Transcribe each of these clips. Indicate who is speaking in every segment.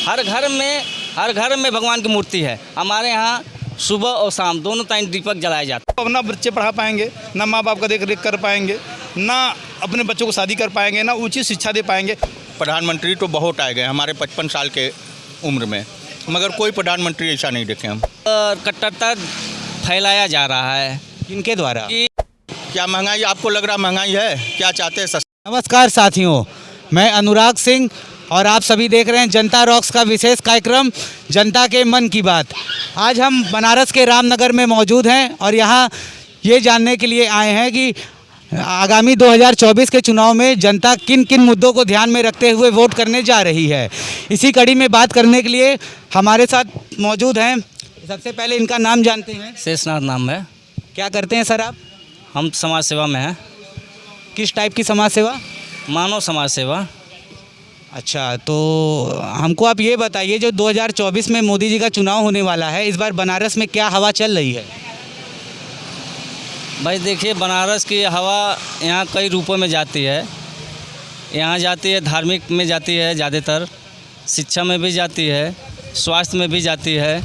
Speaker 1: हर घर में भगवान की मूर्ति है। हमारे यहाँ सुबह और शाम दोनों टाइम दीपक जलाए जाते हैं।
Speaker 2: अब ना बच्चे पढ़ा पाएंगे, ना माँ बाप का देख रेख कर पाएंगे, ना अपने बच्चों को शादी कर पाएंगे, ना उचित शिक्षा दे पाएंगे।
Speaker 3: प्रधानमंत्री तो बहुत आए गए हमारे 55 साल के उम्र में, मगर कोई प्रधानमंत्री ऐसा नहीं देखे हम।
Speaker 1: कट्टरता फैलाया जा रहा है।
Speaker 2: इनके द्वारा
Speaker 3: क्या महंगाई आपको लग रहा महंगाई है? क्या चाहते हैं?
Speaker 2: नमस्कार साथियों, मैं अनुराग सिंह और आप सभी देख रहे हैं जनता रॉक्स का विशेष कार्यक्रम जनता के मन की बात। आज हम बनारस के रामनगर में मौजूद हैं और यहाँ ये जानने के लिए आए हैं कि आगामी 2024 के चुनाव में जनता किन किन मुद्दों को ध्यान में रखते हुए वोट करने जा रही है। इसी कड़ी में बात करने के लिए हमारे साथ मौजूद हैं। सबसे पहले इनका नाम जानते हैं।
Speaker 1: शेषनाथ नाम है।
Speaker 2: क्या करते हैं सर आप?
Speaker 1: हम समाज सेवा में हैं।
Speaker 2: किस टाइप की समाज सेवा?
Speaker 1: मानव समाज सेवा।
Speaker 2: अच्छा, तो हमको आप ये बताइए, जो 2024 में मोदी जी का चुनाव होने वाला है, इस बार बनारस में क्या हवा चल रही है?
Speaker 1: भाई देखिए, बनारस की हवा यहाँ कई रूपों में जाती है। यहाँ जाती है, धार्मिक में जाती है ज़्यादातर, शिक्षा में भी जाती है, स्वास्थ्य में भी जाती है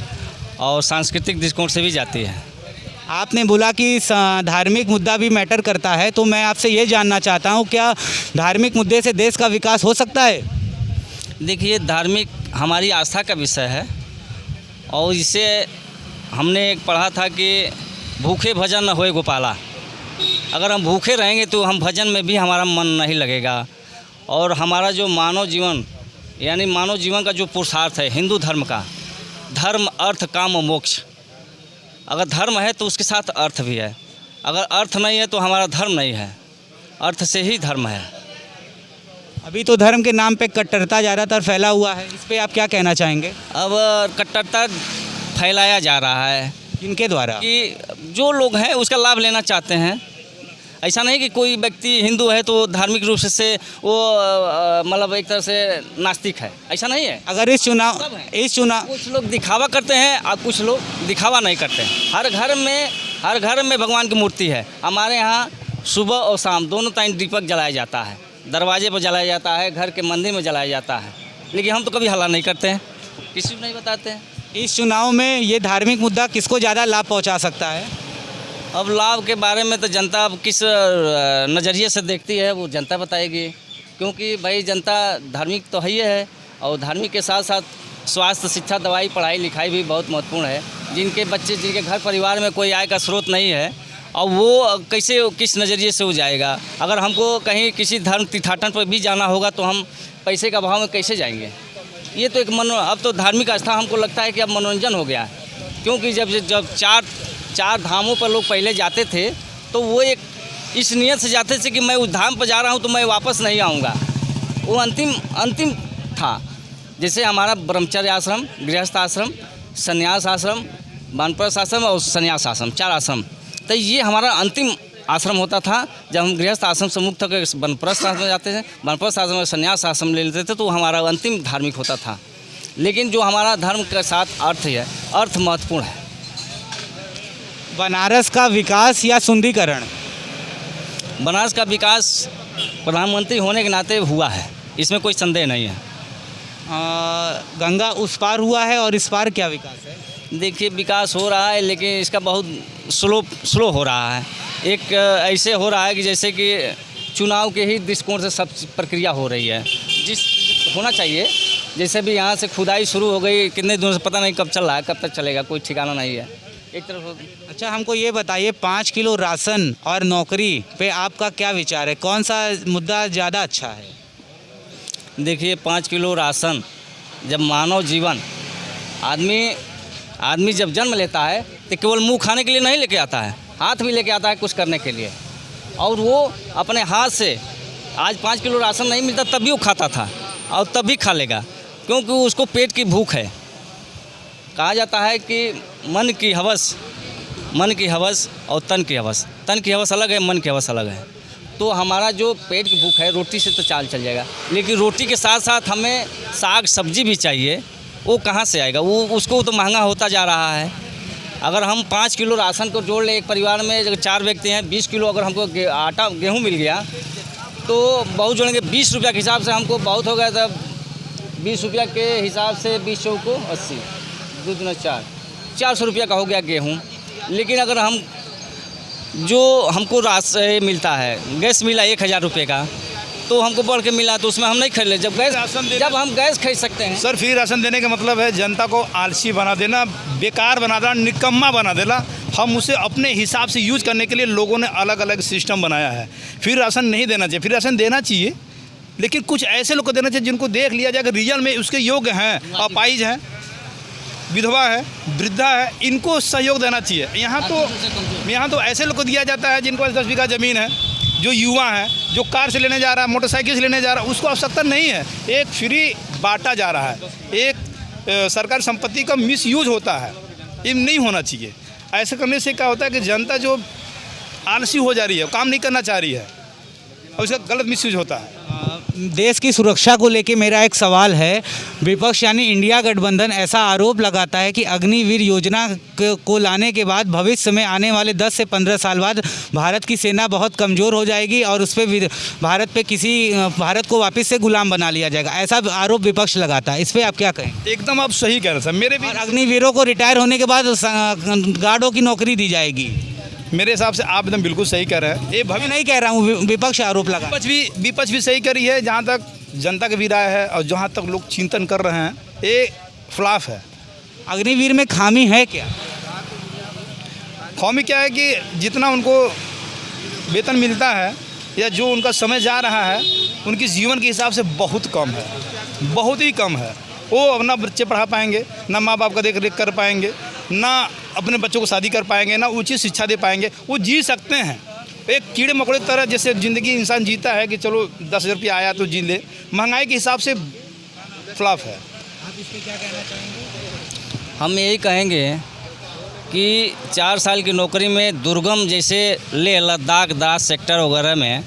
Speaker 1: और सांस्कृतिक दृष्टिकोण से भी जाती है।
Speaker 2: आपने बोला कि धार्मिक मुद्दा भी मैटर करता है, तो मैं आपसे ये जानना चाहता हूँ, क्या धार्मिक मुद्दे से देश का विकास हो सकता है?
Speaker 1: देखिए, धार्मिक हमारी आस्था का विषय है और इसे हमने एक पढ़ा था कि भूखे भजन न होए गोपाला। अगर हम भूखे रहेंगे तो हम भजन में भी हमारा मन नहीं लगेगा। और हमारा जो मानव जीवन यानी मानव जीवन का जो पुरुषार्थ है हिंदू धर्म का, धर्म अर्थ काम और मोक्ष, अगर धर्म है तो उसके साथ अर्थ भी है। अगर अर्थ नहीं है तो हमारा धर्म नहीं है, अर्थ से ही धर्म है।
Speaker 2: अभी तो धर्म के नाम पे कट्टरता ज़्यादातर फैला हुआ है, इस पे आप क्या कहना चाहेंगे?
Speaker 1: अब कट्टरता फैलाया जा रहा है।
Speaker 2: इनके द्वारा
Speaker 1: कि जो लोग हैं उसका लाभ लेना चाहते हैं। ऐसा नहीं कि कोई व्यक्ति हिंदू है तो धार्मिक रूप से वो मतलब एक तरह से नास्तिक है, ऐसा नहीं है।
Speaker 2: अगर इस चुनाव
Speaker 1: कुछ लोग दिखावा करते हैं और कुछ लोग दिखावा नहीं करते हैं। हर घर में भगवान की मूर्ति है। हमारे यहाँ सुबह और शाम दोनों टाइम दीपक जलाया जाता है, दरवाजे पर जलाया जाता है, घर के मंदिर में जलाया जाता है। लेकिन हम तो कभी हल्ला नहीं करते हैं, किसी को नहीं बताते हैं।
Speaker 2: इस चुनाव में ये धार्मिक मुद्दा किसको ज़्यादा लाभ पहुंचा सकता है?
Speaker 1: अब लाभ के बारे में तो जनता अब किस नज़रिए से देखती है वो जनता बताएगी, क्योंकि भाई जनता धार्मिक तो है और धार्मिक के साथ साथ स्वास्थ्य, शिक्षा, दवाई, पढ़ाई लिखाई भी बहुत महत्वपूर्ण है। जिनके बच्चे, जिनके घर परिवार में कोई आय का स्रोत नहीं है और वो कैसे, किस नज़रिए से हो जाएगा। अगर हमको कहीं किसी धर्म तीर्थाटन पर भी जाना होगा तो हम पैसे का अभाव में कैसे जाएंगे? ये तो एक अब तो धार्मिक आस्था हमको लगता है कि अब मनोरंजन हो गया है। क्योंकि जब चार धामों पर लोग पहले जाते थे तो वो एक इस नियत से जाते थे कि मैं उस धाम पर जा रहा हूँ तो मैं वापस नहीं आऊँगा। वो अंतिम था। जैसे हमारा ब्रह्मचर्य आश्रम, गृहस्थ आश्रम, संन्यास आश्रम, वानप्रस्थ आश्रम और संन्यास आश्रम, 4 आश्रम। तो ये हमारा अंतिम आश्रम होता था। जब हम गृहस्थ आश्रम से मुक्त होकर वानप्रस्थ आश्रम में जाते थे, वानप्रस्थ आश्रम में संन्यास आश्रम ले लेते थे, तो हमारा अंतिम धार्मिक होता था। लेकिन जो हमारा धर्म के साथ अर्थ है, अर्थ महत्वपूर्ण है।
Speaker 2: बनारस का विकास या सुंदरीकरण?
Speaker 1: बनारस का विकास प्रधानमंत्री होने के नाते हुआ है, इसमें कोई संदेह नहीं है।
Speaker 2: गंगा उस पार हुआ है और इस पार क्या विकास है?
Speaker 1: देखिए, विकास हो रहा है लेकिन इसका बहुत स्लो हो रहा है। एक ऐसे हो रहा है कि जैसे कि चुनाव के ही दृष्टिकोण से सब प्रक्रिया हो रही है, जिस होना चाहिए। जैसे भी यहाँ से खुदाई शुरू हो गई, कितने दिनों से पता नहीं कब चल रहा है, कब तक चलेगा, कोई ठिकाना नहीं है। एक तरफ।
Speaker 2: अच्छा, हमको ये बताइए, 5 किलो राशन और नौकरी पे आपका क्या विचार है? कौन सा मुद्दा ज़्यादा अच्छा है?
Speaker 1: देखिए, 5 किलो राशन, जब मानव जीवन आदमी जब जन्म लेता है तो केवल मुंह खाने के लिए नहीं लेके आता है, हाथ भी लेके आता है कुछ करने के लिए। और वो अपने हाथ से आज 5 किलो राशन नहीं मिलता तब भी वो खाता था और तब भी खा लेगा, क्योंकि उसको पेट की भूख है। कहा जाता है कि मन की हवस और तन की हवस अलग है, मन की हवस अलग है। तो हमारा जो पेट की भूख है, रोटी से तो चाल चल जाएगा, लेकिन रोटी के साथ साथ हमें साग सब्जी भी चाहिए। वो कहाँ से आएगा? वो उसको तो महंगा होता जा रहा है। अगर हम 5 किलो राशन को जोड़ लें, एक परिवार में अगर 4 व्यक्ति हैं, 20 किलो अगर हमको गेहूँ मिल गया तो बहुत जोड़ेंगे 20 रुपये के हिसाब से हमको बहुत हो गया, तब 20 रुपया के हिसाब से 20 चौको 80, 2 दूना 400 रुपया का हो गया गेहूँ। लेकिन अगर हम जो हमको राशन मिलता है, गैस मिला 1000 रुपये का, तो हमको बढ़ के मिला तो उसमें हम नहीं खरीद ले। जब हम गैस खरीद सकते हैं।
Speaker 4: सर, फ्री राशन देने का मतलब है जनता को आलसी बना देना, बेकार बना देना, निकम्मा बना देना। हम उसे अपने हिसाब से यूज करने के लिए लोगों ने अलग अलग सिस्टम बनाया है। फ्री राशन नहीं देना चाहिए, फ्री राशन देना चाहिए, लेकिन कुछ ऐसे लोग को देना चाहिए जिनको देख लिया जाए कि रियल में उसके योग्य हैं, अपाहिज हैं, विधवा है, वृद्धा है, इनको सहयोग देना चाहिए। यहाँ तो ऐसे लोग को दिया जाता है जिनको 10 बीघा ज़मीन है, जो युवा है, जो कार से लेने जा रहा है, मोटरसाइकिल से लेने जा रहा है, उसको आवश्यकता नहीं है। एक फ्री बांटा जा रहा है, एक सरकारी संपत्ति का मिसयूज होता है, ये नहीं होना चाहिए। ऐसे करने से क्या होता है कि जनता जो आलसी हो जा रही है, काम नहीं करना चाह रही है, और उसका गलत मिसयूज होता है।
Speaker 2: देश की सुरक्षा को लेके मेरा एक सवाल है। विपक्ष यानी इंडिया गठबंधन ऐसा आरोप लगाता है कि अग्निवीर योजना को लाने के बाद भविष्य में आने वाले 10 से 15 साल बाद भारत की सेना बहुत कमज़ोर हो जाएगी और उस पर भारत को वापस से गुलाम बना लिया जाएगा, ऐसा आरोप विपक्ष लगाता है। इस पर आप क्या कहें?
Speaker 4: एकदम आप सही कह रहे हैं सर। मेरे भी
Speaker 2: अग्निवीरों को रिटायर होने के बाद गार्डों की नौकरी दी जाएगी।
Speaker 4: मेरे हिसाब से आप एकदम बिल्कुल सही कह रहे हैं। ये
Speaker 2: मैं नहीं कह रहा हूँ, विपक्ष आरोप लगा।
Speaker 4: विपक्ष भी सही करी है। जहाँ तक जनता की भी राय है और जहाँ तक लोग चिंतन कर रहे हैं, ये फ्लॉप है।
Speaker 2: अग्निवीर में खामी है क्या?
Speaker 4: खामी क्या है कि जितना उनको वेतन मिलता है या जो उनका समय जा रहा है, उनकी जीवन के हिसाब से बहुत कम है, बहुत ही कम है। वो अपना बच्चे पढ़ा पाएंगे, ना माँ बाप का देख रेख कर पाएंगे, ना अपने बच्चों को शादी कर पाएंगे, ना उचित शिक्षा दे पाएंगे। वो जी सकते हैं एक कीड़े मकोड़े की तरह, जैसे ज़िंदगी इंसान जीता है कि चलो 10,000 रुपया आया तो जी ले। महंगाई के हिसाब से फ्लॉप है।
Speaker 2: आप इस पर क्या कहना चाहेंगे?
Speaker 1: हम यही कहेंगे कि 4 साल की नौकरी में दुर्गम जैसे लेह लद्दाख द्रास सेक्टर वगैरह में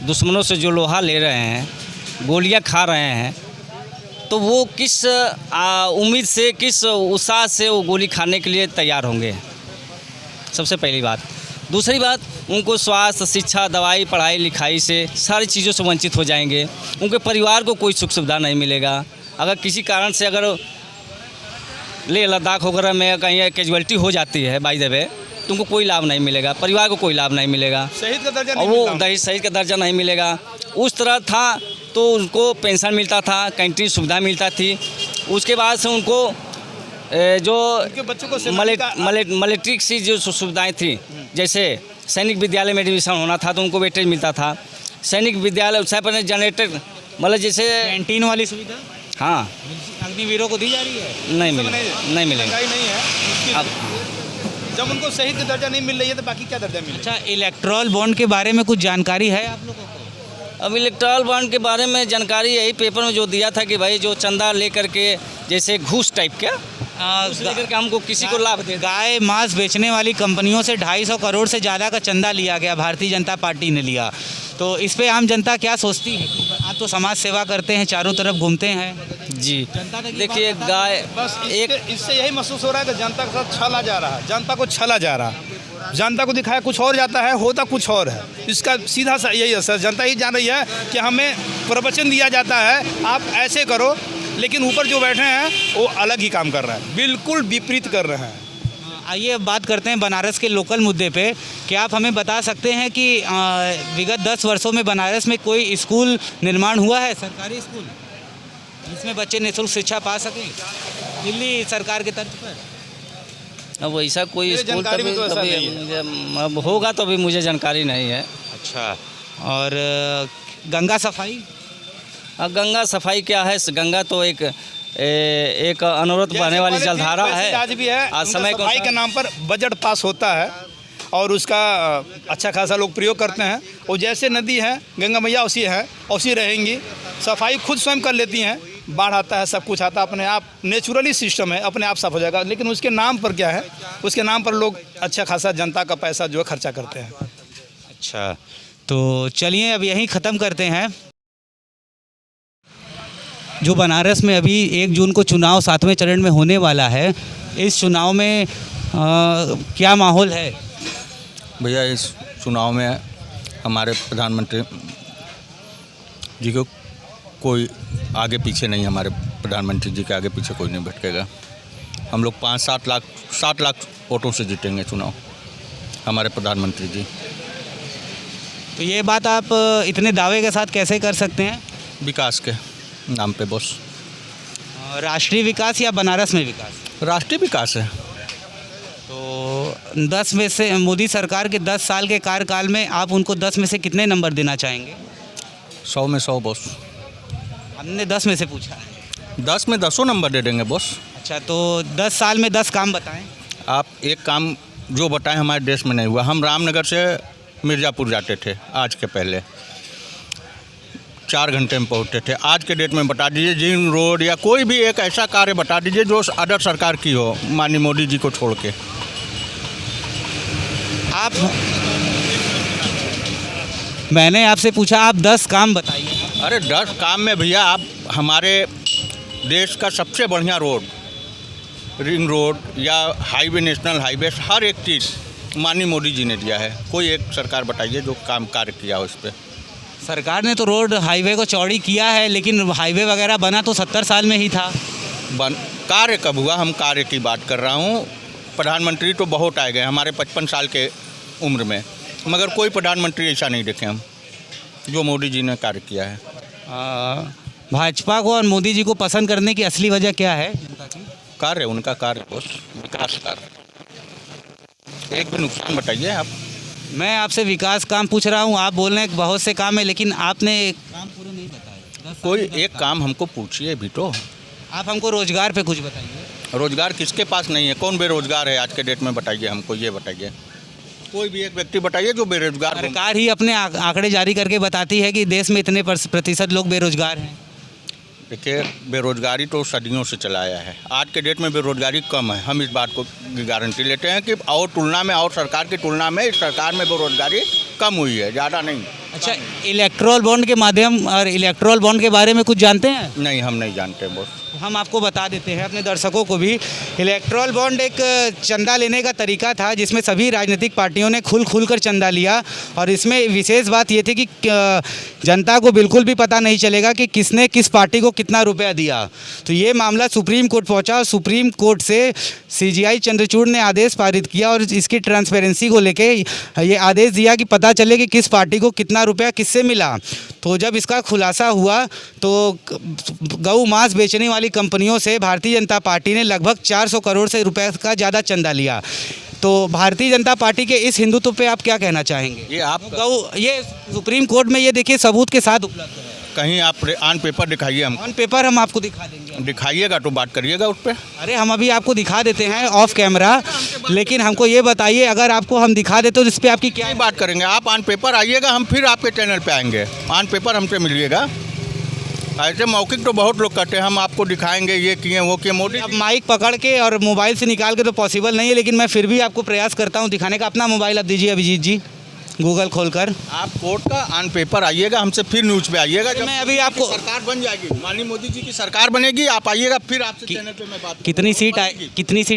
Speaker 1: दुश्मनों से जो लोहा ले रहे हैं, गोलियां खा रहे हैं, तो वो किस उम्मीद से, किस उत्साह से वो गोली खाने के लिए तैयार होंगे? सबसे पहली बात। दूसरी बात, उनको स्वास्थ्य, शिक्षा, दवाई, पढ़ाई लिखाई से सारी चीज़ों से वंचित हो जाएंगे। उनके परिवार को कोई सुख सुविधा नहीं मिलेगा। अगर किसी कारण से अगर लेह लद्दाख वगैरह में कहीं कैजुअलिटी हो जाती है बाय द वे, तो उनको कोई लाभ नहीं मिलेगा, परिवार को कोई लाभ नहीं मिलेगा,
Speaker 4: शहीद का दर्जा
Speaker 1: और वो शहीद का दर्जा नहीं मिलेगा। उस तरह था तो उनको पेंशन मिलता था, कैंटीन सुविधा मिलता थी। उसके बाद से उनको जो
Speaker 4: बच्चों को
Speaker 1: मिलिट्री सी जो सुविधाएं थी, जैसे सैनिक विद्यालय में एडमिशन होना था तो उनको वेटेज मिलता था। सैनिक विद्यालय पर जनरेटर मतलब जैसे
Speaker 2: कैंटीन वाली सुविधा,
Speaker 1: हाँ,
Speaker 2: अग्निवीरों को दी जा रही है?
Speaker 1: नहीं मिलेगा।
Speaker 4: नहीं है। अब जब उनको शहीद का दर्जा नहीं मिल रही है तो बाकी क्या दर्जा मिलेगा?
Speaker 2: अच्छा, इलेक्ट्रल बॉन्ड के बारे में कुछ जानकारी है आप लोगों को?
Speaker 1: अब इलेक्ट्रल बॉन्ड के बारे में जानकारी यही पेपर में जो दिया था कि भाई जो चंदा लेकर के जैसे घूस टाइप क्या लेकर के हमको किसी को लाभ दे।
Speaker 2: गाय मांस बेचने वाली कंपनियों से 250 करोड़ से ज़्यादा का चंदा लिया गया, भारतीय जनता पार्टी ने लिया। तो इस पे आम जनता क्या सोचती है? आप तो समाज सेवा करते हैं, चारों तरफ घूमते हैं
Speaker 1: जी। देखिए गाय
Speaker 4: बस इससे यही महसूस हो रहा है कि जनता के साथ छला जा रहा है, जनता को छला जा रहा है, जनता को दिखाया कुछ और जाता है, होता कुछ और है। इसका सीधा सा यही असर जनता ही जान रही है कि हमें प्रवचन दिया जाता है आप ऐसे करो, लेकिन ऊपर जो बैठे हैं वो अलग ही काम कर रहे हैं, बिल्कुल विपरीत कर रहे हैं।
Speaker 2: आइए अब बात करते हैं बनारस के लोकल मुद्दे पे। क्या आप हमें बता सकते हैं कि विगत 10 वर्षों में बनारस में कोई स्कूल निर्माण हुआ है, सरकारी स्कूल, जिसमें बच्चे निःशुल्क शिक्षा पा सकें दिल्ली सरकार के तर्ज पर?
Speaker 1: अब वैसा कोई स्कूल तभी अब होगा तो अभी मुझे जानकारी नहीं है।
Speaker 2: अच्छा, और गंगा सफाई?
Speaker 1: गंगा सफाई क्या है? गंगा तो एक अनवरत बहने वाली जलधारा है।
Speaker 4: आज भी है।
Speaker 1: आज समय
Speaker 4: सफाई के नाम पर बजट पास होता है और उसका अच्छा खासा लोग प्रयोग करते हैं। और जैसे नदी है, गंगा मैया उसी है, उसी रहेंगी। सफाई खुद स्वयं कर लेती हैं, बाढ़ आता है, सब कुछ आता है, अपने आप नेचुरली सिस्टम है, अपने आप साफ हो जाएगा। लेकिन उसके नाम पर क्या है, उसके नाम पर लोग अच्छा खासा जनता का पैसा जो है खर्चा करते हैं।
Speaker 2: अच्छा, तो चलिए अब यहीं ख़त्म करते हैं। जो बनारस में अभी 1 जून को चुनाव 7वें चरण में होने वाला है, इस चुनाव में क्या माहौल है?
Speaker 3: भैया इस चुनाव में हमारे प्रधानमंत्री जी को कोई आगे पीछे नहीं, हमारे प्रधानमंत्री जी के आगे पीछे कोई नहीं भटकेगा। हम लोग 7 लाख वोटों से जीतेंगे चुनाव, हमारे प्रधानमंत्री जी।
Speaker 2: तो ये बात आप इतने दावे के साथ कैसे कर सकते हैं?
Speaker 3: विकास के नाम पे बॉस।
Speaker 2: राष्ट्रीय विकास या बनारस में विकास?
Speaker 3: राष्ट्रीय विकास है।
Speaker 2: तो 10 में से मोदी सरकार के 10 साल के कार्यकाल में आप उनको 10 में से कितने नंबर देना चाहेंगे?
Speaker 3: 100 में 100 बॉस।
Speaker 2: हमने 10 में से पूछा है।
Speaker 3: 10 में 10 नंबर दे देंगे बॉस।
Speaker 2: अच्छा, तो 10 साल में 10 काम बताएं।
Speaker 3: आप एक काम जो बताएं हमारे देश में नहीं हुआ। हम रामनगर से मिर्ज़ापुर जाते थे आज के पहले, 4 घंटे में पहुंचते थे। आज के डेट में बता दीजिए जिन रोड या कोई भी एक ऐसा कार्य बता दीजिए जो अदर सरकार की हो, माननीय मोदी जी को छोड़ के।
Speaker 2: मैंने आपसे पूछा, आप 10 काम बताइए।
Speaker 3: अरे 10 काम में भैया आप हमारे देश का सबसे बढ़िया रोड, रिंग रोड या हाईवे, नेशनल हाईवे, हर एक चीज़ माननीय मोदी जी ने दिया है। कोई एक सरकार बताइए जो काम कार्य किया हो इस पर।
Speaker 2: सरकार ने तो रोड हाईवे को चौड़ी किया है, लेकिन हाईवे वगैरह बना तो 70 साल में ही था।
Speaker 3: कार्य कब हुआ? हम कार्य की बात कर रहा हूँ। प्रधानमंत्री तो बहुत आए गए हमारे 55 साल के उम्र में, मगर कोई प्रधानमंत्री ऐसा नहीं देखे हम जो मोदी जी ने कार्य किया है।
Speaker 2: भाजपा को और मोदी जी को पसंद करने की असली वजह क्या है जनता की?
Speaker 3: कार्य, उनका कार्य बस, विकास कार्य। एक भी नुकसान बताइए आप।
Speaker 2: मैं आपसे विकास काम पूछ रहा हूँ, आप बोल रहे हैं बहुत से काम है, लेकिन आपने काम पूरे नहीं बताए।
Speaker 3: कोई एक काम हमको पूछिए भी तो।
Speaker 2: आप हमको रोजगार पे कुछ बताइए।
Speaker 3: रोजगार किसके पास नहीं है? कौन बेरोजगार है आज के डेट में? बताइए हमको, ये बताइए। कोई भी एक व्यक्ति बताइए जो बेरोजगार हो।
Speaker 2: सरकार ही अपने आंकड़े जारी करके बताती है कि देश में इतने प्रतिशत लोग बेरोजगार हैं।
Speaker 3: देखिए, बेरोजगारी तो सदियों से चलाया है। आज के डेट में बेरोजगारी कम है, हम इस बात को गारंटी लेते हैं कि और तुलना में, और सरकार की तुलना में इस सरकार में बेरोजगारी कम हुई है, ज़्यादा नहीं।
Speaker 2: अच्छा, इलेक्ट्रोल बॉन्ड के माध्यम और इलेक्ट्रोल बॉन्ड के बारे में कुछ जानते हैं?
Speaker 3: नहीं, हम नहीं जानते बॉस।
Speaker 2: हम आपको बता देते हैं अपने दर्शकों को भी। इलेक्ट्रोल बॉन्ड एक चंदा लेने का तरीका था जिसमें सभी राजनीतिक पार्टियों ने खुल कर चंदा लिया, और इसमें विशेष बात ये थी कि जनता को बिल्कुल भी पता नहीं चलेगा कि किसने किस पार्टी को कितना रुपया दिया। तो ये मामला सुप्रीम कोर्ट पहुंचा और सुप्रीम कोर्ट से CJI चंद्रचूड़ ने आदेश पारित किया और इसकी ट्रांसपेरेंसी को लेके ये आदेश दिया कि पता चले कि किस पार्टी को कितना रुपया किससे मिला। तो जब इसका खुलासा हुआ तो गऊ मांस बेचने वाली कंपनियों से भारतीय जनता पार्टी ने लगभग 400 करोड़ से रुपए का ज़्यादा चंदा लिया। तो भारतीय जनता पार्टी के इस हिंदुत्व पे आप क्या कहना चाहेंगे? ये सुप्रीम कोर्ट में ये देखिए सबूत के साथ उपलब्ध है।
Speaker 3: कहीं आप ऑन पेपर दिखाइए हम।
Speaker 2: ऑन पेपर हम आपको दिखा देंगे।
Speaker 3: दिखाइएगा तो बात करिएगा उस पर।
Speaker 2: अरे हम अभी आपको दिखा देते हैं ऑफ कैमरा, लेकिन हमको ये बताइए, अगर आपको हम दिखा देते तो इस पर आपकी क्या
Speaker 3: बात करेंगे? आप ऑन पेपर आइएगा, हम फिर आपके चैनल पे आएंगे। ऑन पेपर हमसे मिलिएगा। ऐसे मौखिक तो बहुत लोग करते हैं, हम आपको दिखाएंगे ये किए वो किए। मोदी
Speaker 2: अब माइक पकड़ के और मोबाइल से निकाल के तो पॉसिबल नहीं है, लेकिन मैं फिर भी आपको प्रयास करता हूँ दिखाने का। अपना मोबाइल आप दीजिए अभिजीत जी, गूगल खोलकर।
Speaker 3: आप कोर्ट का ऑन पेपर आइएगा, हमसे फिर न्यूज़ पे आइएगा। जब
Speaker 2: मैं अभी आपको
Speaker 3: सरकार बन जाएगी, माननीय मोदी जी की सरकार बनेगी, आप आइएगा, फिर आपसे चैनल पे मैं बात।
Speaker 2: कितनी सीट आई?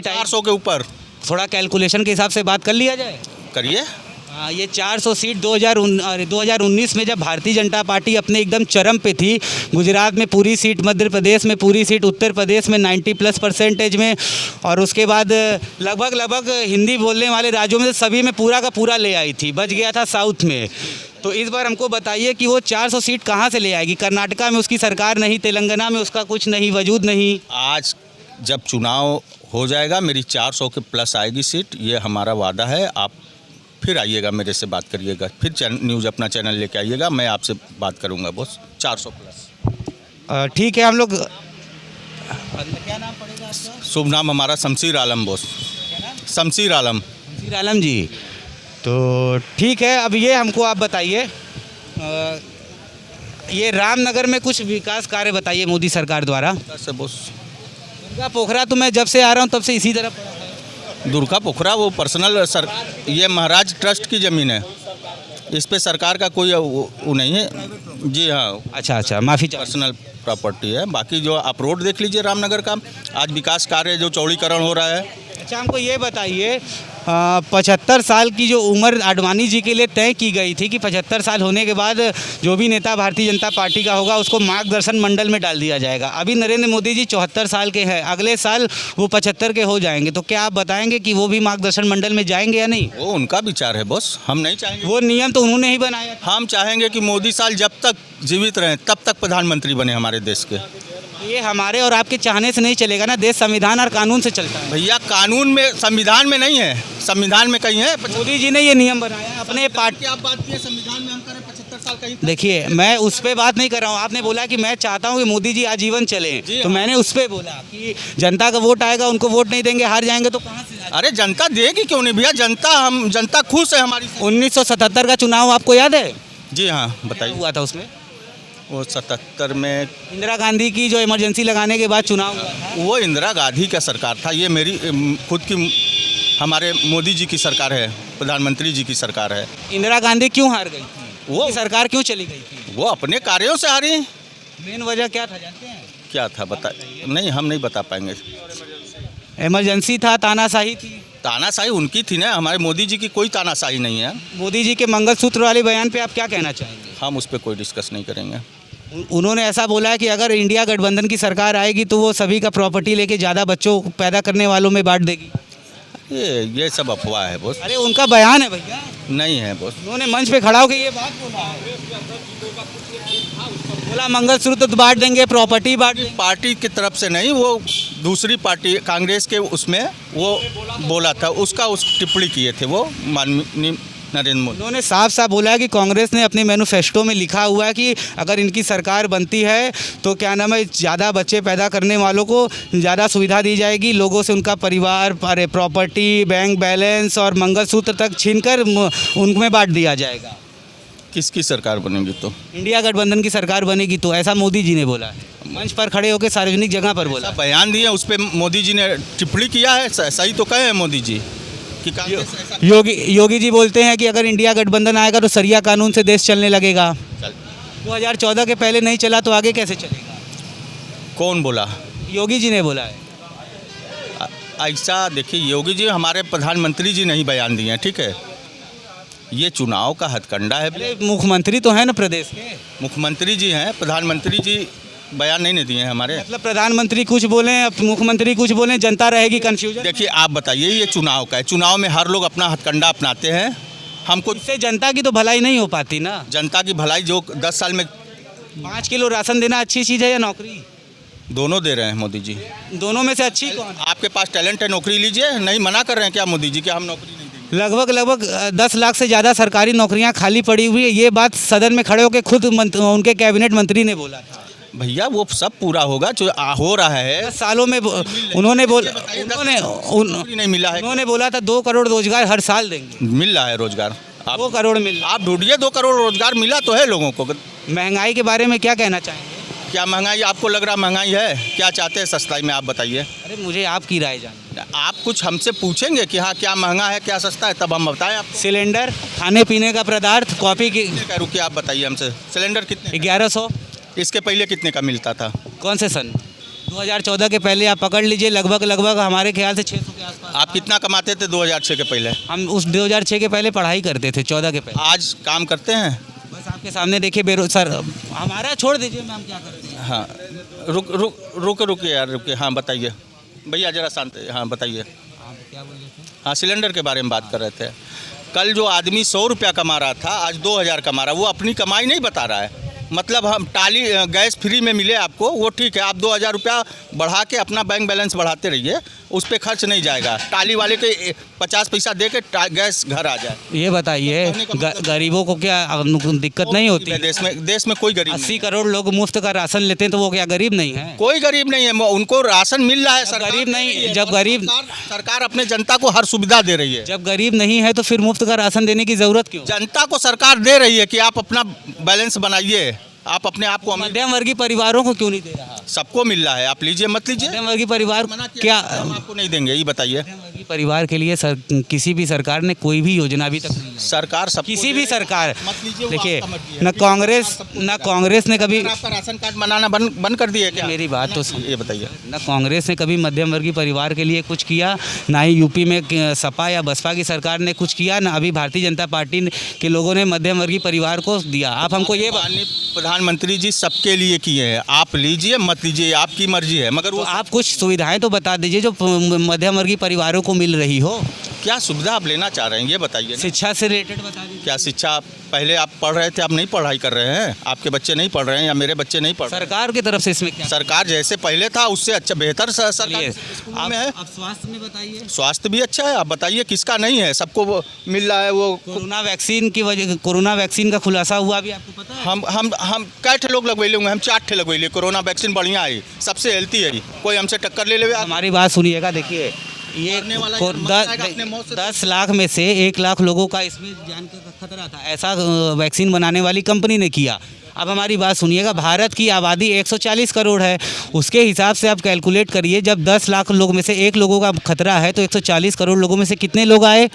Speaker 3: 400 के ऊपर।
Speaker 2: थोड़ा कैलकुलेशन के हिसाब से बात कर लिया जाए।
Speaker 3: करिए।
Speaker 2: हाँ, ये 400 सीट 2019 में जब भारतीय जनता पार्टी अपने एकदम चरम पे थी, गुजरात में पूरी सीट, मध्य प्रदेश में पूरी सीट, उत्तर प्रदेश में 90+ % में, और उसके बाद लगभग हिंदी बोलने वाले राज्यों में सभी में पूरा का पूरा ले आई थी। बच गया था साउथ में। तो इस बार हमको बताइए कि वो 400 सीट कहाँ से ले आएगी? कर्नाटका में उसकी सरकार नहीं, तेलंगाना में उसका कुछ नहीं, वजूद नहीं।
Speaker 3: आज जब चुनाव हो जाएगा मेरी 400 के प्लस आएगी सीट, ये हमारा वादा है। आप फिर आइएगा, मेरे से बात करिएगा, फिर न्यूज़ अपना चैनल लेके आइएगा, मैं आपसे बात करूंगा बॉस। 400 प्लस।
Speaker 2: ठीक है, हम लोग। क्या नाम पड़ेगा आपका?
Speaker 3: शुभ नाम हमारा शमशीर आलम बॉस। शमशीर आलम।
Speaker 2: शमशीर आलम जी, तो ठीक है। अब ये हमको आप बताइए, ये रामनगर में कुछ विकास कार्य बताइए मोदी सरकार द्वारा।
Speaker 3: से बॉस
Speaker 2: दुर्गा पोखरा तो मैं जब से आ रहा हूँ तब से इसी तरह पड़ा है।
Speaker 3: दुर्गा पोखरा वो पर्सनल ये महाराज ट्रस्ट की ज़मीन है, इस पे सरकार का कोई वो नहीं है। जी हाँ।
Speaker 2: अच्छा, माफ़ी चाहिए।
Speaker 3: पर्सनल प्रॉपर्टी है। बाकी जो आप रोड देख लीजिए रामनगर का, आज विकास कार्य जो चौड़ीकरण हो रहा है,
Speaker 2: अच्छा हमको ये बताइए 75 साल की जो उम्र आडवाणी जी के लिए तय की गई थी कि 75 साल होने के बाद जो भी नेता भारतीय जनता पार्टी का होगा उसको मार्गदर्शन मंडल में डाल दिया जाएगा। अभी नरेंद्र मोदी जी 74 साल के हैं, अगले साल वो 75 के हो जाएंगे, तो क्या आप बताएंगे कि वो भी मार्गदर्शन मंडल में जाएंगे या नहीं?
Speaker 3: वो उनका विचार है बॉस, हम नहीं चाहेंगे।
Speaker 2: वो नियम तो उन्होंने ही बनाया था।
Speaker 3: हम चाहेंगे कि मोदी साल जब तक जीवित रहें तब तक प्रधानमंत्री बने हमारे देश के।
Speaker 2: ये हमारे और आपके चाहने से नहीं चलेगा ना, देश संविधान और कानून से चलता है।
Speaker 3: भैया कानून में, संविधान में नहीं है, संविधान में कहीं है?
Speaker 2: मोदी जी ने ये नियम बनाया अपने पार्टी।
Speaker 3: आप बात किए संविधान में हम करें 75 साल कहीं?
Speaker 2: देखिए मैं उस पर बात नहीं कर रहा हूँ, आपने बोला कि मैं चाहता हूँ कि मोदी जी आजीवन चलें, तो मैंने उस पर बोला कि जनता का वोट आएगा, उनको वोट नहीं देंगे, हार जाएंगे तो कहाँ से?
Speaker 3: अरे जनता देगी क्यों नहीं भैया, जनता खुश है हमारी।
Speaker 2: 1977 का चुनाव आपको याद है?
Speaker 3: जी हाँ
Speaker 2: क्या
Speaker 3: बताइए।
Speaker 2: हुआ था उसमें?
Speaker 3: वो 77 में
Speaker 2: इंदिरा गांधी की जो इमरजेंसी लगाने के बाद चुनाव हुआ था।
Speaker 3: वो इंदिरा गांधी का सरकार था, ये मेरी खुद की हमारे मोदी जी की सरकार है, प्रधानमंत्री जी की सरकार है।
Speaker 2: इंदिरा गांधी क्यों हार गई थी?
Speaker 3: वो
Speaker 2: वो सरकार क्यों चली गई थी?
Speaker 3: वो अपने कार्यों से हारी।
Speaker 2: मेन वजह क्या था जानते हैं?
Speaker 3: क्या था बता, नहीं हम नहीं बता पाएंगे।
Speaker 2: इमरजेंसी था, तानाशाही थी।
Speaker 3: तानाशाही उनकी थी ना, हमारे मोदी जी की कोई तानाशाही नहीं है।
Speaker 2: मोदी जी के मंगलसूत्र वाले बयान पे आप क्या कहना चाहेंगे?
Speaker 3: हम उस पर कोई डिस्कस नहीं करेंगे।
Speaker 2: उन्होंने ऐसा बोला है कि अगर इंडिया गठबंधन की सरकार आएगी तो वो सभी का प्रॉपर्टी लेके ज़्यादा बच्चों पैदा करने वालों में बांट देगी।
Speaker 3: ये सब अफवाह है बॉस।
Speaker 2: अरे उनका बयान है भैया,
Speaker 3: नहीं है बॉस।
Speaker 2: उन्होंने मंच पे खड़ा होकर ये बात बोला है, बोला मंगलसूत्र तो बांट देंगे, प्रॉपर्टी बांट देंगे।
Speaker 3: पार्टी की तरफ से नहीं, वो दूसरी पार्टी कांग्रेस के उसमें वो बोला था, उसका उस टिप्पणी किए थे वो माननीय नरेंद्र मोदी।
Speaker 2: उन्होंने साफ साफ बोला है कि कांग्रेस ने अपने मैनिफेस्टो में लिखा हुआ है कि अगर इनकी सरकार बनती है तो क्या नाम है, ज़्यादा बच्चे पैदा करने वालों को ज़्यादा सुविधा दी जाएगी, लोगों से उनका परिवार, प्रॉपर्टी, बैंक बैलेंस और मंगलसूत्र तक छीनकर उनमें बांट दिया जाएगा।
Speaker 3: किसकी सरकार बनेगी तो?
Speaker 2: इंडिया गठबंधन की सरकार बनेगी तो, ऐसा मोदी जी ने बोला है, मंच पर खड़े होकर सार्वजनिक जगह पर बोला।
Speaker 3: बयान दिए उस पर मोदी जी ने टिप्पणी किया है, सही तो कहे हैं मोदी जी कि कांग्रेस ऐसा
Speaker 2: योगी जी बोलते हैं कि अगर इंडिया गठबंधन आएगा तो सरिया कानून से देश चलने लगेगा। 2014 के पहले नहीं चला तो आगे कैसे चलेगा?
Speaker 3: कौन बोला?
Speaker 2: योगी जी ने बोला है।
Speaker 3: ऐसा देखिए, योगी जी हमारे प्रधानमंत्री जी नहीं बयान दिए हैं, ठीक है? ये चुनाव का हथकंडा है।
Speaker 2: अरे मुख्यमंत्री तो है ना प्रदेश के।
Speaker 3: मुख्यमंत्री जी हैं, प्रधानमंत्री जी बयान नहीं दिए हैं हमारे।
Speaker 2: मतलब प्रधानमंत्री कुछ बोले, मुख्यमंत्री कुछ बोले, जनता रहेगी कंफ्यूजन।
Speaker 3: देखिए आप बताइए, ये चुनाव का है, चुनाव में हर लोग अपना हथकंडा अपनाते हैं। हमको
Speaker 2: इससे जनता की तो भलाई नहीं हो पाती ना।
Speaker 3: जनता की भलाई जो 10 साल में
Speaker 2: 5 किलो राशन देना अच्छी चीज़ है या नौकरी?
Speaker 3: दोनों दे रहे हैं मोदी जी।
Speaker 2: दोनों में से अच्छी कौन है?
Speaker 3: आपके पास टैलेंट है, नौकरी लीजिए। नहीं मना कर रहे हैं क्या मोदी जी कि हम नौकरी नहीं देंगे?
Speaker 2: लगभग 10 लाख से ज़्यादा सरकारी नौकरियां खाली पड़ी हुई है, ये बात सदन में खड़े होकर खुद उनके कैबिनेट मंत्री ने बोला था।
Speaker 3: भैया वो सब पूरा होगा जो हो रहा है।
Speaker 2: 10 सालों में उन्होंने
Speaker 3: नहीं मिला है।
Speaker 2: उन्होंने बोला था 2 करोड़ रोजगार हर साल देंगे।
Speaker 3: मिल रहा है रोजगार,
Speaker 2: 2 करोड़ मिल।
Speaker 3: आप ढूंढिए, 2 करोड़ रोजगार मिला तो है लोगों को।
Speaker 2: महंगाई के बारे में क्या कहना चाहेंगे?
Speaker 3: क्या महंगाई आपको लग रहा महंगाई है? क्या चाहते हैं सस्ताई में, आप बताइए।
Speaker 2: अरे मुझे आपकी राय जाननी।
Speaker 3: आप कुछ हमसे पूछेंगे कि हाँ क्या महंगा है क्या सस्ता है, तब हम बताएं आप।
Speaker 2: सिलेंडर, खाने पीने का पदार्थ, कॉपी की।
Speaker 3: रुकिए आप बताइए हमसे, सिलेंडर कितने?
Speaker 2: 1100।
Speaker 3: इसके पहले कितने का मिलता था?
Speaker 2: कौन से सन? 2014 के पहले आप पकड़ लीजिए, लगभग हमारे ख्याल से 600 के आसपास।
Speaker 3: आप कितना कमाते थे 2006 के पहले?
Speaker 2: हम उस 2006 के पहले पढ़ाई करते थे, 14 के पहले।
Speaker 3: आज काम करते हैं?
Speaker 2: बस आपके सामने देखिए सर, हमारा छोड़ दीजिए, हम क्या करते हैं।
Speaker 3: हाँ रुकिए यार, रुकिए। हाँ बताइए भैया, जरा शांत। हाँ बताइए।
Speaker 2: क्या बोल रहे थे?
Speaker 3: हाँ सिलेंडर के बारे में बात कर रहे थे। कल जो आदमी 100 रुपया कमा रहा था, आज 2000 कमा रहा है। वो अपनी कमाई नहीं बता रहा है। मतलब हम टाली गैस फ्री में मिले आपको, वो ठीक है। आप 2000 रुपया बढ़ा के अपना बैंक बैलेंस बढ़ाते रहिए, उस पर खर्च नहीं जाएगा। टाली वाले के 50 पैसा दे के गैस घर आ जाए।
Speaker 2: ये बताइए, गरीबों को क्या दिक्कत नहीं होती?
Speaker 3: देश में कोई गरीब
Speaker 2: 80 करोड़ लोग मुफ्त का राशन लेते हैं, तो वो क्या गरीब नहीं है?
Speaker 3: कोई गरीब नहीं है, उनको राशन मिल रहा है।
Speaker 2: गरीब नहीं, जब गरीब
Speaker 3: सरकार अपने जनता को हर सुविधा दे रही है।
Speaker 2: जब गरीब नहीं है तो फिर मुफ्त का राशन देने की जरूरत क्यों?
Speaker 3: जनता को सरकार दे रही है कि आप अपना बैलेंस बनाइए, आप अपने आप को।
Speaker 2: मध्यम वर्गीय परिवारों को क्यों नहीं दे रहा?
Speaker 3: सबको मिल रहा है, आप लीजिए मत लीजिए।
Speaker 2: मध्यम वर्गीय परिवार क्या
Speaker 3: हम आपको नहीं देंगे, ये बताइए।
Speaker 2: मध्यम वर्गीय परिवार के लिए किसी भी सरकार ने कोई भी योजना अभी तक नहीं लाई।
Speaker 3: सरकार सब
Speaker 2: किसी भी सरकार
Speaker 3: मत लीजिए, वो
Speaker 2: देखिए,
Speaker 3: आपका मर्जी है।
Speaker 2: न कांग्रेस ने कभी,
Speaker 3: आपका राशन कार्ड बनाना बंद कर दिया क्या?
Speaker 2: मेरी बात तो सुन,
Speaker 3: ये बताइए।
Speaker 2: न कांग्रेस ने कभी मध्यम वर्गीय परिवार के लिए कुछ किया, ना ही यूपी में सपा या बसपा की सरकार ने कुछ किया, ना अभी भारतीय जनता पार्टी के लोगों ने मध्यम वर्गीय परिवार को दिया। आप हमको ये
Speaker 3: माननीय प्रधानमंत्री जी सबके लिए किए हैं, आप लीजिए मत लीजिए आपकी मर्जी है, मगर
Speaker 2: तो
Speaker 3: वो
Speaker 2: आप कुछ सुविधाएं तो बता दीजिए जो मध्यम वर्गीय परिवारों को मिल रही हो।
Speaker 3: क्या सुविधा आप लेना चाह रहे हैं ये बताइए ना।
Speaker 2: शिक्षा से रिलेटेड बता दीजिए।
Speaker 3: क्या शिक्षा पहले आप पढ़ रहे थे, आप नहीं पढ़ाई कर रहे हैं, आपके बच्चे नहीं पढ़ रहे हैं या मेरे बच्चे नहीं पढ़ रहे हैं?
Speaker 2: सरकार की तरफ से इसमें क्या
Speaker 3: सरकार जैसे पहले था उससे अच्छा बेहतर सरकार
Speaker 2: चलिए,
Speaker 3: स्कूलों में है।
Speaker 2: आप स्वास्थ्य में बताइए।
Speaker 3: स्वास्थ्य भी अच्छा है, आप बताइए किसका नहीं है, सबको वो मिल रहा है। वो
Speaker 2: कोरोना वैक्सीन की वजह, कोरोना वैक्सीन का खुलासा हुआ भी आपको पता है?
Speaker 3: हम कै ठे लोग लगवैले होंगे, हम 4 ठे लगवैले। कोरोना वैक्सीन बढ़िया है, सबसे हेल्थी है, कोई हमसे टक्कर ले ले।
Speaker 2: हमारी बात सुनिएगा, देखिए ये
Speaker 3: वाला
Speaker 2: को-
Speaker 3: ये मर जाएगा अपने मौत से।
Speaker 2: 10 लाख में से 1 लाख लोगों का इसमें जान का खतरा था, ऐसा वैक्सीन बनाने वाली कंपनी ने किया। अब हमारी बात सुनिएगा, भारत की आबादी 140 करोड़ है, उसके हिसाब से आप कैलकुलेट करिए, जब 10 लाख लोग में से 1 लोगों का खतरा है तो 140 करोड़ लोगों में से कितने लोग आए?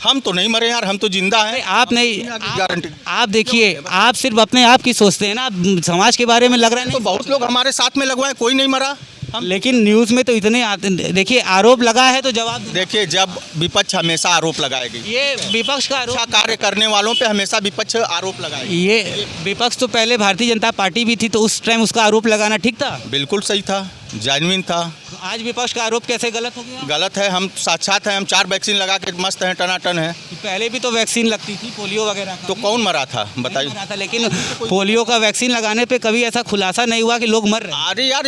Speaker 3: हम तो नहीं मरे यार, हम तो जिंदा हैं।
Speaker 2: आप नहीं,
Speaker 3: गारंटी
Speaker 2: आप देखिए, आप सिर्फ अपने आप की सोचते हैं ना, आप समाज के बारे में लग रहा है
Speaker 3: तो
Speaker 2: नहीं।
Speaker 3: बहुत लोग हमारे साथ में लगवाए, कोई नहीं मरा।
Speaker 2: लेकिन न्यूज़ में तो इतने आते, देखिए आरोप लगा है तो जवाब देना।
Speaker 3: देखिए, जब विपक्ष हमेशा आरोप लगाएगी,
Speaker 2: ये विपक्ष का आरोप,
Speaker 3: अच्छा कार्य करने वालों पे हमेशा विपक्ष आरोप लगाएगी।
Speaker 2: ये विपक्ष तो पहले भारतीय जनता पार्टी भी थी, तो उस टाइम उसका आरोप लगाना ठीक था।
Speaker 3: बिल्कुल सही था, जेन्युइन था।
Speaker 2: आज विपक्ष का आरोप कैसे गलत हो गया?
Speaker 3: गलत है, हम साक्षात हैं, हम 4 वैक्सीन लगा के मस्त हैं, टनाटन है।
Speaker 2: पहले भी तो वैक्सीन लगती थी, पोलियो वगैरह का
Speaker 3: तो
Speaker 2: भी।
Speaker 3: कौन मरा था बताइए?
Speaker 2: नहीं मरा था, लेकिन पोलियो का वैक्सीन लगाने पे कभी ऐसा खुलासा नहीं हुआ कि लोग मर रहे हैं।
Speaker 3: अरे यार,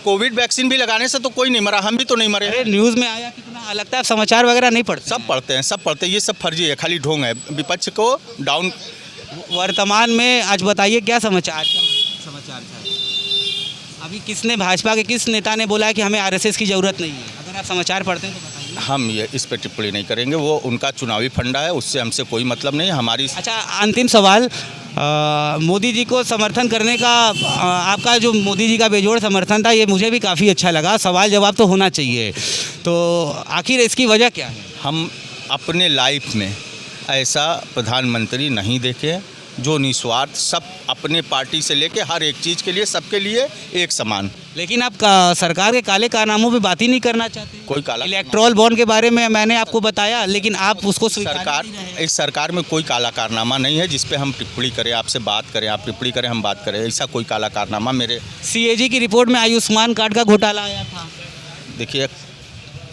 Speaker 3: कोविड वैक्सीन भी लगाने से तो कोई नहीं मरा, हम भी तो नहीं मरे।
Speaker 2: अरे न्यूज़ में आया कितना, लगता है आप समाचार वगैरह नहीं पढ़ते?
Speaker 3: सब पढ़ते हैं, सब पढ़ते हैं, ये सब फर्जी है, खाली ढोंग है, विपक्ष को डाउन।
Speaker 2: वर्तमान में आज बताइए क्या समाचार था? अभी किसने, भाजपा के किस नेता ने बोला है कि हमें आरएसएस की ज़रूरत नहीं है? अगर आप समाचार पढ़ते हैं तो बताइए।
Speaker 3: हम ये इस पर टिप्पणी नहीं करेंगे, वो उनका चुनावी फंडा है, उससे हमसे कोई मतलब नहीं। हमारी
Speaker 2: अच्छा, अंतिम सवाल, मोदी जी को समर्थन करने का आपका जो मोदी जी का बेजोड़ समर्थन था, ये मुझे भी काफ़ी अच्छा लगा। सवाल जवाब तो होना चाहिए, तो आखिर इसकी वजह क्या है?
Speaker 3: हम अपने लाइफ में ऐसा प्रधानमंत्री नहीं देखे जो निस्वार्थ, सब अपने पार्टी से लेके हर एक चीज़ के लिए, सबके लिए एक समान।
Speaker 2: लेकिन आप सरकार के काले कारनामों पे बात ही नहीं करना चाहते।
Speaker 3: कोई काला
Speaker 2: इलेक्ट्रॉल बॉन्ड के बारे में मैंने आपको बताया, लेकिन आप उसको स्वीकार
Speaker 3: सरकार,
Speaker 2: नहीं रहे।
Speaker 3: इस सरकार में कोई काला कारनामा नहीं है जिस पे हम टिप्पणी करें, आपसे बात करें, आप टिप्पणी करें, हम बात करें। ऐसा कोई काला कारनामा मेरे,
Speaker 2: सीएजी की रिपोर्ट में आयुष्मान कार्ड का घोटाला आया था।
Speaker 3: देखिए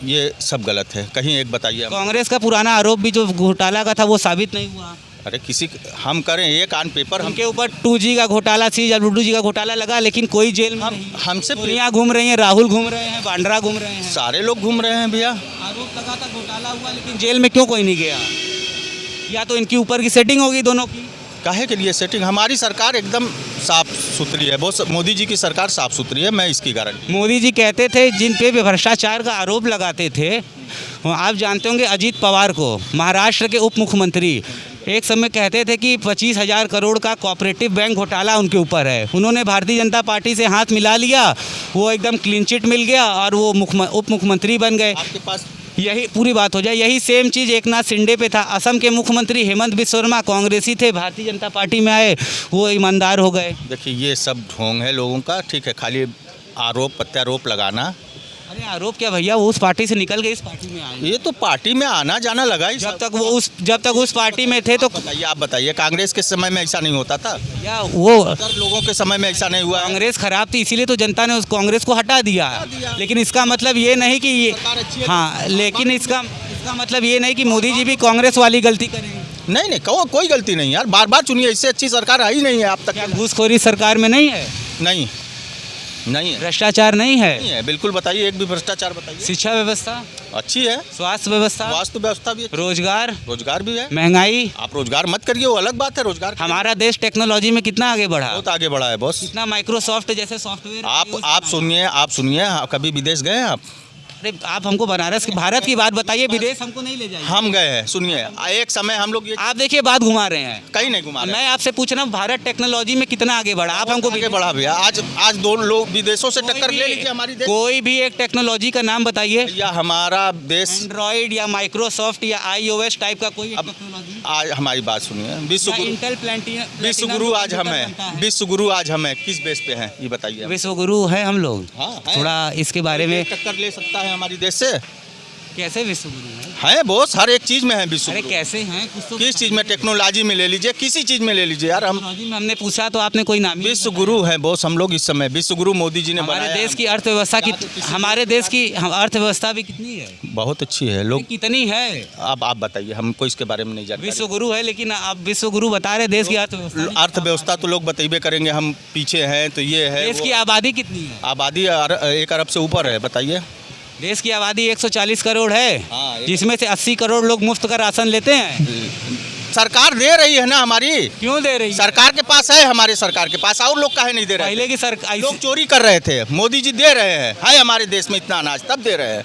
Speaker 3: ये सब गलत है। कहीं एक बताइए।
Speaker 2: कांग्रेस का पुराना आरोप भी जो घोटाला का था वो साबित नहीं हुआ।
Speaker 3: अरे किसी, हम करें एक आन पेपर, हम
Speaker 2: उनके ऊपर 2G का घोटाला, CWG का घोटाला लगा, लेकिन कोई जेल में नहीं।
Speaker 3: हमसे
Speaker 2: दुनिया घूम रही है, राहुल घूम रहे हैं, बांड्रा घूम रहे हैं।
Speaker 3: सारे लोग घूम रहे हैं भैया।
Speaker 2: आरोप लगा था, घोटाला हुआ, लेकिन जेल में क्यों कोई नहीं गया? या तो इनकी ऊपर की सेटिंग होगी दोनों की।
Speaker 3: काहे के लिए सेटिंग? हमारी सरकार एकदम साफ सुथरी है, बहुत मोदी जी की सरकार साफ सुथरी है, मैं इसकी गारंटी।
Speaker 2: मोदी जी कहते थे, जिन पे भी भ्रष्टाचार का आरोप लगाते थे, आप जानते होंगे अजीत पवार को, महाराष्ट्र के उप मुख्यमंत्री, एक समय कहते थे कि 25,000 करोड़ का कोऑपरेटिव बैंक घोटाला उनके ऊपर है। उन्होंने भारतीय जनता पार्टी से हाथ मिला लिया, वो एकदम क्लीन चिट मिल गया और वो उप मुख्यमंत्री बन गए।
Speaker 3: आपके पास
Speaker 2: यही पूरी बात हो जाए, यही सेम चीज़ एकनाथ शिंदे पे था। असम के मुख्यमंत्री हेमंत बिस्वा शर्मा कांग्रेसी थे, भारतीय जनता पार्टी में आए, वो ईमानदार हो गए।
Speaker 3: देखिए ये सब ढोंग है लोगों का, ठीक है, खाली आरोप प्रत्यारोप लगाना।
Speaker 2: अरे आरोप क्या भैया, वो उस पार्टी से निकल के इस पार्टी में आए।
Speaker 3: ये तो पार्टी में आना जाना लगा ही।
Speaker 2: जब तक उस पार्टी में थे तो
Speaker 3: बताइए, आप बताइए, कांग्रेस के समय में ऐसा नहीं होता था?
Speaker 2: या वो
Speaker 3: अगर लोगों के समय में ऐसा नहीं हुआ है।
Speaker 2: कांग्रेस खराब थी, इसीलिए तो जनता ने उस कांग्रेस को हटा दिया। लेकिन इसका मतलब ये नहीं कि ये, हाँ, लेकिन इसका मतलब ये नहीं कि मोदी जी भी कांग्रेस वाली गलती करेंगे।
Speaker 3: नहीं, कोई गलती नहीं यार, बार बार चुनिए, इससे अच्छी सरकार आई नहीं है अब तक।
Speaker 2: क्या घूसखोरी सरकार में नहीं है?
Speaker 3: नहीं है,
Speaker 2: भ्रष्टाचार नहीं है?
Speaker 3: नहीं है, बिल्कुल बताइए, एक भी भ्रष्टाचार बताइए।
Speaker 2: शिक्षा व्यवस्था
Speaker 3: अच्छी है,
Speaker 2: स्वास्थ्य व्यवस्था,
Speaker 3: स्वास्थ्य व्यवस्था भी अच्छी, रोजगार भी है।
Speaker 2: महंगाई,
Speaker 3: आप रोजगार मत करिए, वो अलग बात है, रोजगार
Speaker 2: हमारा देश टेक्नोलॉजी में कितना आगे बढ़ा,
Speaker 3: बहुत आगे बढ़ा है बॉस।
Speaker 2: कितना माइक्रोसॉफ्ट जैसे सॉफ्टवेयर।
Speaker 3: आप सुनिए, कभी विदेश गए हैं आप?
Speaker 2: अरे आप हमको बनारस की भारत की बात बताइए, विदेश हमको नहीं ले जाइए।
Speaker 3: हम गए हैं, सुनिए एक समय हम लोग ये
Speaker 2: आप देखिए बात घुमा रहे हैं।
Speaker 3: कहीं नहीं घुमा रहे हैं।
Speaker 2: मैं आपसे पूछ रहा हूँ भारत टेक्नोलॉजी में कितना आगे बढ़ा, आप हमको
Speaker 3: आगे बढ़ा भैया। आज दो लोग विदेशों से टक्कर ले लीजिए हमारी देश।
Speaker 2: कोई भी एक टेक्नोलॉजी का नाम बताइए।
Speaker 3: या हमारा देश
Speaker 2: एंड्रॉइड या माइक्रोसॉफ्ट या iOS टाइप का कोई टेक्नोलॉजी,
Speaker 3: आज हमारी बात सुनिए,
Speaker 2: इंटेल प्लैटिनम,
Speaker 3: विश्व गुरु आज हम हैं, विश्व गुरु आज हम हैं, किस बेस पे हैं ये बताइए।
Speaker 2: विश्व गुरु है हम लोग।
Speaker 3: हाँ, है।
Speaker 2: थोड़ा इसके बारे में
Speaker 3: टक्कर ले सकता है हमारी देश से?
Speaker 2: कैसे विश्व गुरु है?
Speaker 3: बहुत हर एक चीज में है विश्व
Speaker 2: अरे
Speaker 3: गुरु।
Speaker 2: कैसे हैं कुछ तो
Speaker 3: किस चीज में? टेक्नोलॉजी में ले लीजिए, किसी चीज में ले लीजिए यार। हम
Speaker 2: टेक्नोलॉजी में हमने पूछा तो आपने कोई नाम ही
Speaker 3: विश्व गुरु हैं बॉस हम लोग इस समय। विश्व गुरु मोदी जी ने
Speaker 2: हमारे
Speaker 3: बनाया।
Speaker 2: देश की अर्थव्यवस्था की, हमारे देश की अर्थव्यवस्था भी कितनी है,
Speaker 3: बहुत अच्छी है लोग।
Speaker 2: कितनी है?
Speaker 3: अब आप बताइए, हमको इसके बारे में नहीं जानकारी।
Speaker 2: विश्व गुरु है, लेकिन आप विश्व गुरु बता रहे देश की अर्थव्यवस्था।
Speaker 3: अर्थव्यवस्था तो लोग बतेबे करेंगे, हम पीछे हैं तो ये है।
Speaker 2: देश की आबादी कितनी है?
Speaker 3: आबादी 1 अरब से ऊपर है, बताइए।
Speaker 2: देश की आबादी 140 करोड़ है,
Speaker 3: हाँ,
Speaker 2: जिसमें से 80 करोड़ लोग मुफ्त का राशन लेते हैं।
Speaker 3: सरकार दे रही है ना हमारी।
Speaker 2: क्यों दे रही है?
Speaker 3: सरकार के पास है, हमारे सरकार के पास। और लोग काहे नहीं दे रहे?
Speaker 2: पहले की सरकार
Speaker 3: लोग चोरी कर रहे थे, मोदी जी दे रहे हैं। है हमारे देश में इतना अनाज, तब दे रहे हैं।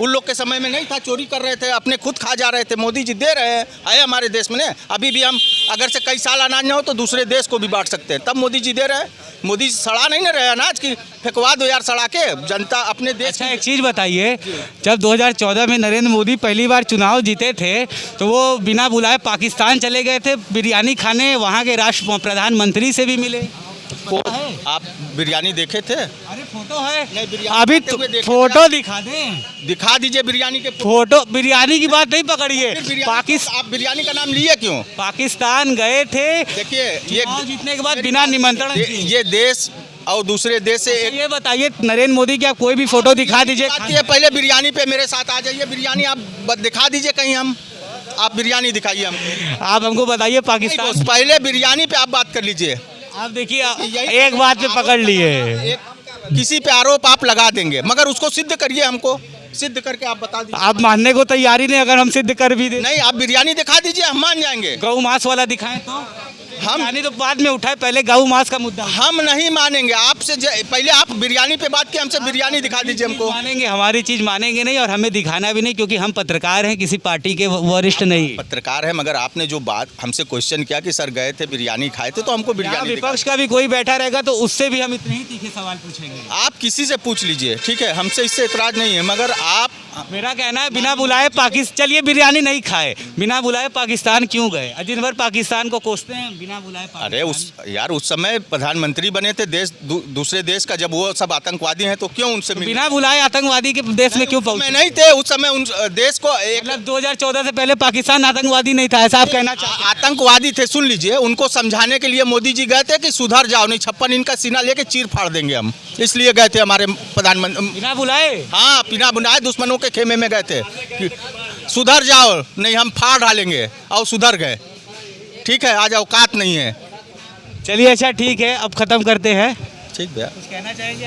Speaker 3: उन लोग के समय में नहीं था, चोरी कर रहे थे, अपने खुद खा जा रहे थे। मोदी जी दे रहे हैं, है हमारे देश में ने। अभी भी हम अगर से कई साल अनाज ना हो तो दूसरे देश को भी बांट सकते हैं, तब मोदी जी दे रहे हैं। मोदी सड़ा नहीं ना रहे अनाज की, फेंकवा दो यार सड़ा के, जनता अपने देश।
Speaker 2: अच्छा एक चीज़ बताइए, जब 2014 में नरेंद्र मोदी पहली बार चुनाव जीते थे तो वो बिना बुलाए पाकिस्तान चले गए थे बिरयानी खाने, वहाँ के राष्ट्र प्रधानमंत्री से भी मिले।
Speaker 3: आप बिरयानी देखे थे?
Speaker 2: अरे फोटो है,
Speaker 3: नहीं, बिरयानी
Speaker 2: अभी
Speaker 3: खाते हुए देखे
Speaker 2: फोटो दिखा दें।
Speaker 3: दिखा दीजिए बिरयानी के
Speaker 2: फोटो, बिरयानी की बात नहीं पकड़िए।
Speaker 3: आप बिरयानी का नाम लिए क्यों?
Speaker 2: पाकिस्तान गए थे,
Speaker 3: देखिए ये
Speaker 2: चुनाव जीतने के बाद बिना निमंत्रण
Speaker 3: ये देश और दूसरे देश से एक
Speaker 2: ये बताइए नरेंद्र मोदी की आप कोई भी फोटो दिखा दीजिए।
Speaker 3: बात ये, पहले बिरयानी पे मेरे साथ आ जाइए। बिरयानी आप दिखा दीजिए कहीं। आप बिरयानी दिखाइए हम।
Speaker 2: आप हमको बताइए पाकिस्तान।
Speaker 3: पहले बिरयानी पे आप बात कर लीजिए।
Speaker 2: आप देखिए एक बात पे पकड़ लिए,
Speaker 3: किसी पे आरोप आप लगा देंगे, मगर उसको सिद्ध करिए, हमको सिद्ध करके आप बता दीजिए।
Speaker 2: आप मानने को तैयारी नहीं, अगर हम सिद्ध कर भी दे।
Speaker 3: नहीं, आप बिरयानी दिखा दीजिए, हम मान जाएंगे।
Speaker 2: गौ मांस वाला दिखाएं तो
Speaker 3: हम
Speaker 2: बिरयानी तो बाद में उठाए, पहले गौ मांस का मुद्दा।
Speaker 3: हम नहीं मानेंगे आपसे। पहले आप बिरयानी पे बात किए, हमसे बिरयानी दिखा दीजिए हमको।
Speaker 2: मानेंगे, हमारी चीज मानेंगे नहीं और हमें दिखाना भी नहीं, क्योंकि हम पत्रकार हैं, किसी पार्टी के वरिष्ठ नहीं।
Speaker 3: पत्रकार है, मगर आपने जो बात हमसे क्वेश्चन किया कि सर गए थे बिरयानी खाए थे, तो हमको
Speaker 2: यहाँ
Speaker 3: बिरयानी
Speaker 2: विपक्ष का भी कोई बैठा रहेगा तो उससे भी हम इतने ही तीखे सवाल पूछेंगे।
Speaker 3: आप किसी से पूछ लीजिए, ठीक है, हमसे इससे इतराज नहीं है, मगर आप
Speaker 2: मेरा कहना है बिना बुलाए पाकिस्तान, चलिए बिरयानी नहीं खाए, बिना बुलाए पाकिस्तान क्यों गए? दिन भर पाकिस्तान को कोसते हैं, बिना बुलाए
Speaker 3: अरे उस समय प्रधानमंत्री बने थे देश दूसरे देश का, जब वो सब आतंकवादी हैं तो क्यों उनसे मिले?
Speaker 2: बिना बुलाए आतंकवादी के देश में क्यों पहुंचे?
Speaker 3: नहीं थे उस समय उन देश को एक
Speaker 2: मतलब 2014 से पहले पाकिस्तान आतंकवादी नहीं था, ऐसा आप कहना चाहते हैं?
Speaker 3: आतंकवादी थे। सुन लीजिए, उनको समझाने के लिए मोदी जी गए थे कि सुधर जाओ, नहीं 56 इनका सीना लेके चीर फाड़ देंगे हम, इसलिए गए थे हमारे प्रधानमंत्री।
Speaker 2: बिना बुलाए?
Speaker 3: हाँ, बिना बुलाए दुश्मनों के खेमे में गए थे कि सुधर जाओ, नहीं हम फाड़ डालेंगे, और सुधर गए। ठीक है, आज औकात नहीं है।
Speaker 2: चलिए अच्छा ठीक है, अब खत्म करते हैं।
Speaker 3: ठीक भैया।
Speaker 2: कुछ कहना चाहेंगे?